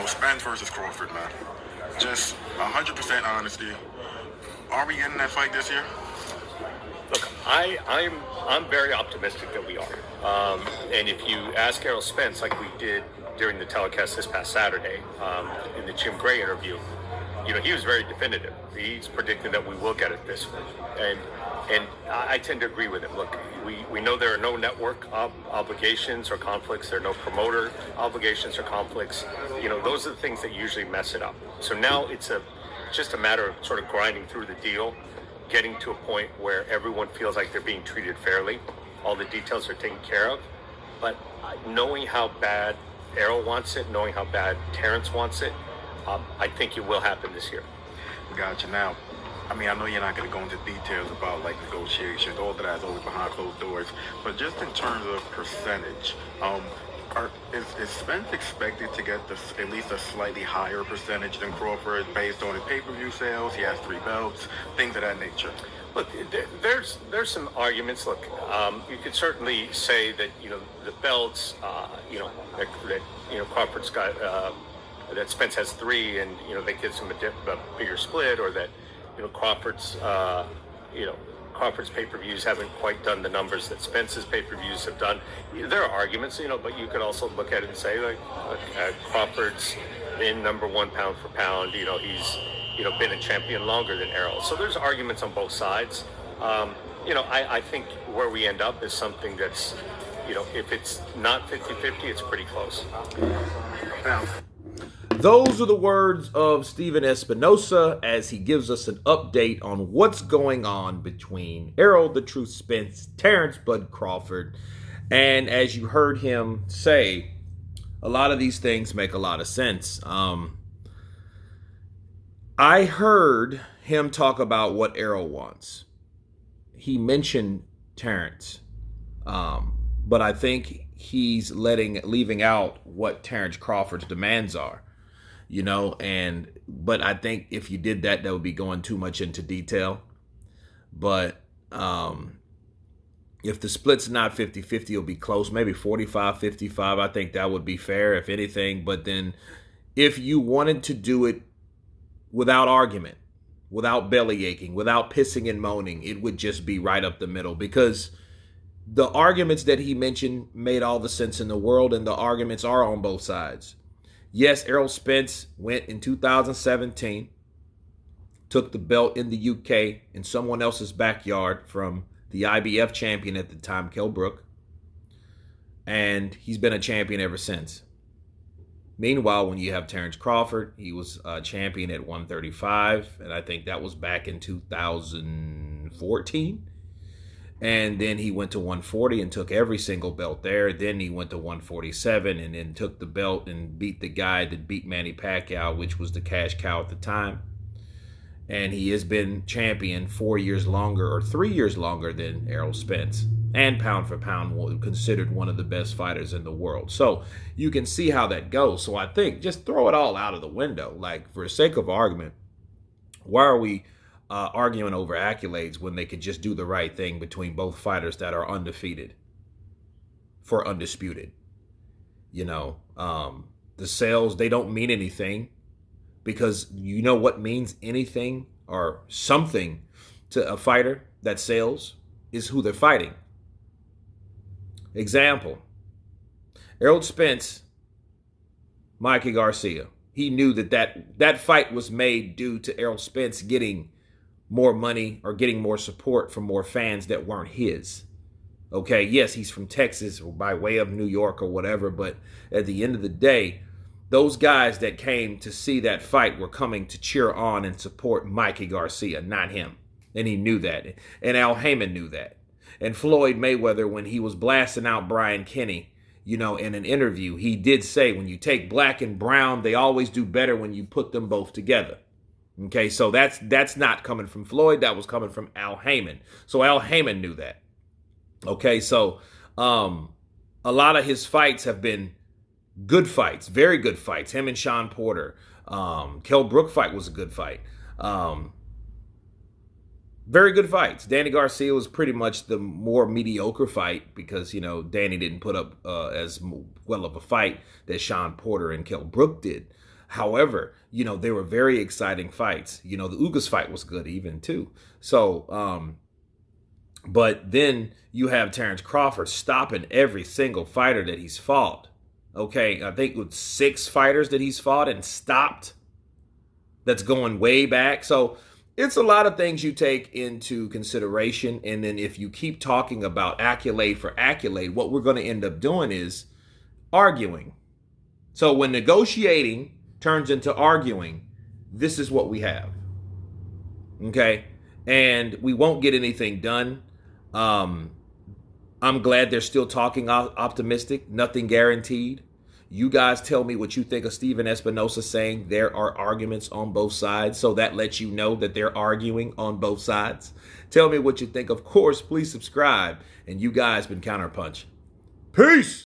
Spence versus Crawford, man. Just 100% honesty. Are we getting that fight this year? Look, I'm very optimistic that we are. And if you ask Errol Spence, like we did during the telecast this past Saturday, in the Jim Gray interview, he was very definitive. He's predicting that we will get it this way. And I tend to agree with him. Look, we know there are no network obligations or conflicts. There are no promoter obligations or conflicts. Those are the things that usually mess it up. So now it's just a matter of sort of grinding through the deal, getting to a point where everyone feels like they're being treated fairly. All the details are taken care of. But knowing how bad Errol wants it, knowing how bad Terence wants it, I think it will happen this year. Gotcha. Now, I know you're not going to go into details about negotiations. All of that is always behind closed doors. But just in terms of percentage, is Spence expected to get at least a slightly higher percentage than Crawford based on his pay-per-view sales? He has 3 belts, things of that nature. Look, there's some arguments. Look, you could certainly say that the belts, that Crawford's got, that Spence has 3, and that gives him a bigger split, or that Crawford's Crawford's pay-per-views haven't quite done the numbers that Spence's pay-per-views have done. There are arguments, but you could also look at it and say, Crawford's been number 1 pound for pound. He's been a champion longer than Errol. So there's arguments on both sides. I think where we end up is something that's, if it's not 50-50, it's pretty close. Now, those are the words of Stephen Espinosa as he gives us an update on what's going on between Errol the Truth Spence, Terence Bud Crawford. And as you heard him say, a lot of these things make a lot of sense. I heard him talk about what Errol wants. He mentioned Terence, but I think he's leaving out what Terence Crawford's demands are. But I think if you did that would be going too much into detail. But if the split's not 50-50, it'll be close, maybe 45-55. I think that would be fair, if anything. But then if you wanted to do it without argument, without belly aching, without pissing and moaning, it would just be right up the middle, because the arguments that he mentioned made all the sense in the world, and the arguments are on both sides. Yes, Errol Spence went in 2017, took the belt in the UK in someone else's backyard from the IBF champion at the time, Kell Brook, and he's been a champion ever since. Meanwhile, when you have Terence Crawford, he was a champion at 135, and I think that was back in 2014. And then he went to 140 and took every single belt there. Then he went to 147 and then took the belt and beat the guy that beat Manny Pacquiao, which was the cash cow at the time. And he has been champion 4 years longer, or 3 years longer, than Errol Spence. And pound for pound, considered one of the best fighters in the world. So you can see how that goes. So I think just throw it all out of the window. For the sake of argument, why are we arguing over accolades when they could just do the right thing between both fighters that are undefeated for undisputed? The sales, they don't mean anything, because you know what means anything or something to a fighter that sells is who they're fighting. Example, Errol Spence, Mikey Garcia. He knew that fight was made due to Errol Spence getting more money or getting more support from more fans that weren't his. Okay, yes, he's from Texas or by way of New York or whatever, but at the end of the day, those guys that came to see that fight were coming to cheer on and support Mikey Garcia, not him. And he knew that. And Al Heyman knew that. And Floyd Mayweather, when he was blasting out Brian Kenny, in an interview, he did say, when you take black and brown, they always do better when you put them both together. Okay, so that's not coming from Floyd. That was coming from Al Heyman. So Al Heyman knew that. Okay, so a lot of his fights have been good fights, very good fights. Him and Sean Porter. Kell Brook fight was a good fight. Very good fights. Danny Garcia was pretty much the more mediocre fight because, Danny didn't put up as well of a fight that Sean Porter and Kell Brook did. However, they were very exciting fights. The Ugas fight was good even too. So, but then you have Terence Crawford stopping every single fighter that he's fought. Okay, I think with 6 fighters that he's fought and stopped. That's going way back. So it's a lot of things you take into consideration. And then if you keep talking about accolade for accolade, what we're going to end up doing is arguing. So when negotiating turns into arguing, this is what we have. Okay? And we won't get anything done. I'm glad they're still talking optimistic. Nothing guaranteed. You guys tell me what you think of Steven Espinosa saying there are arguments on both sides. So that lets you know that they're arguing on both sides. Tell me what you think. Of course, please subscribe. And you guys been Counterpunch. Peace.